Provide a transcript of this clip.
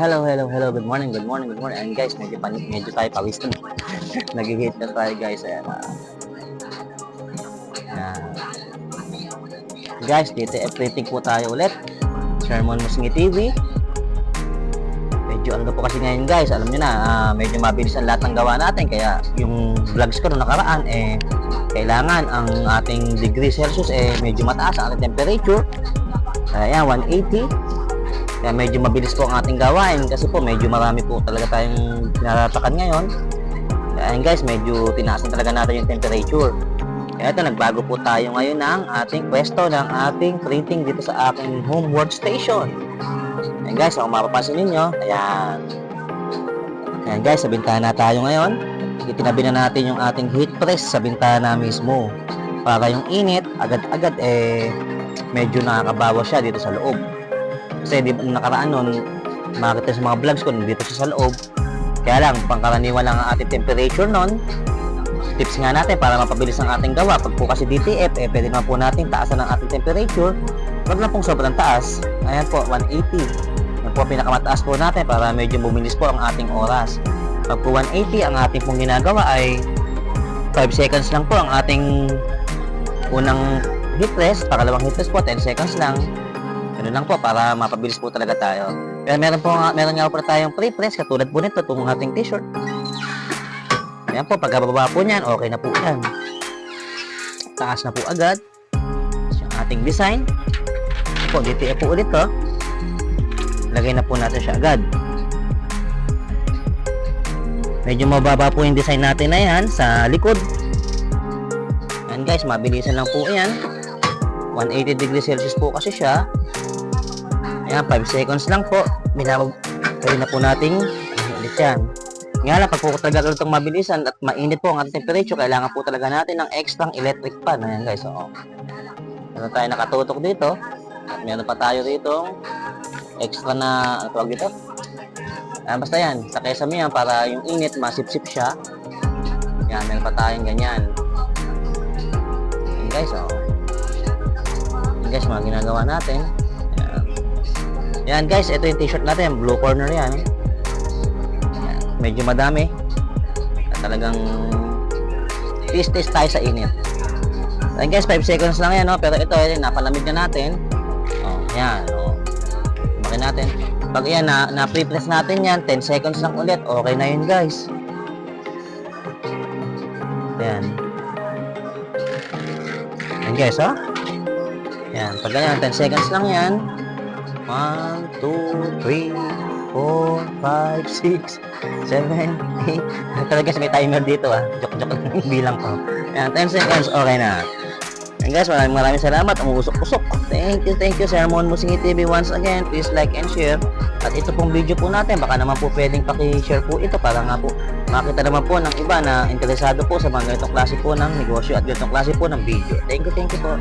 Hello. Good morning. And guys, medyo tayo pawis na. Nag-hit na tayo guys. Ayan. Guys, DTF rating po tayo ulit. Sermon Musngi TV. Medyo ano po kasi ngayon guys, alam nyo na, medyo mabilis ang lahat ng gawa natin. Kaya yung vlogs ko noong nakaraan, kailangan ang ating degree Celsius medyo mataas ang ating temperature. Ayan, 180. Kaya medyo mabilis po ang ating gawain kasi po medyo marami po talaga tayong pinaratakan ngayon. Kaya guys, medyo tinaasin talaga natin yung temperature. Kaya ito, nagbago po tayo ngayon ng ating pwesto ng ating printing dito sa aking home workstation. Ayan guys, kung mapapansin ninyo, ayan. Ayan guys, sa bintana tayo ngayon. Itinabi na natin yung ating heat press sa bintana mismo. Para yung init, agad-agad medyo nakakabawas siya dito sa loob. Kasi di ba nakaraan nun, makita sa mga vlogs ko, dito siya sa loob. Kaya lang, pangkaraniwan lang ang ating temperature nun. Tips nga natin para mapabilis ang ating gawa. Pag po kasi DTF, pwede naman po natin taasan ang ating temperature. Wag lang pong sobrang taas. Ayan po, 180. Yan po pinakamataas po natin para medyo bumilis po ang ating oras. Pag po 180, ang ating pong ginagawa ay 5 seconds lang po ang ating unang heat press. Pakalawang heat press po, 10 seconds lang. Ganun lang po para mapabilis po talaga tayo. Pero meron nga po tayong pre-press katulad po nito, itong ating t-shirt. Ayan po, pagkababa po niyan, okay na po yan. Taas na po agad. Yung ating design. Po, DTF po ulit to. Lagay na po natin siya agad. Medyo mababa po yung design natin na yan sa likod. Ayan guys, mabilisan lang po yan. 180 degrees Celsius po kasi siya. Ayan, 5 seconds lang po. Pwede na po nating ulit yan. Nga lang, pag po talaga itong mabilisan at mainit po ang ating temperature, kailangan po talaga natin ng extra electric fan. Ayan guys, oo. Meron tayo nakatutok dito. At meron pa tayo dito extra na, ano tawag dito? Basta yan, sa kesame yan para yung init, masip-sip siya. Ayan, meron pa tayong ganyan. Ayan guys, oo. Ayan guys, mga ginagawa natin. Yan guys, ito yung t-shirt natin, blue corner yan. Ayan, medyo madami. At talagang taste tayo sa init. Ayan guys, 5 seconds lang yan, no? Pero ito, napalamig na natin. Yan, Bakit natin. Pag yan, na-pre-press natin yan, 10 seconds lang ulit. Okay na yun guys. Ayan. Ayan guys, Ayan, pag ganyan, 10 seconds lang yan. 1, 2, 3, 4, 5, 6, 7, 8. Talaga may timer dito Joke bilang ko. Ayan, 10 seconds, okay na. And guys, maraming salamat. Umusok-usok. Thank you, Sermon Musngi TV. Once again, please like and share. At ito pong video po natin, baka naman po pwedeng paki-share po ito para nga po makita naman po ng iba na interesado po sa mga ganitong klase po ng negosyo at ganitong klase po ng video. Thank you po.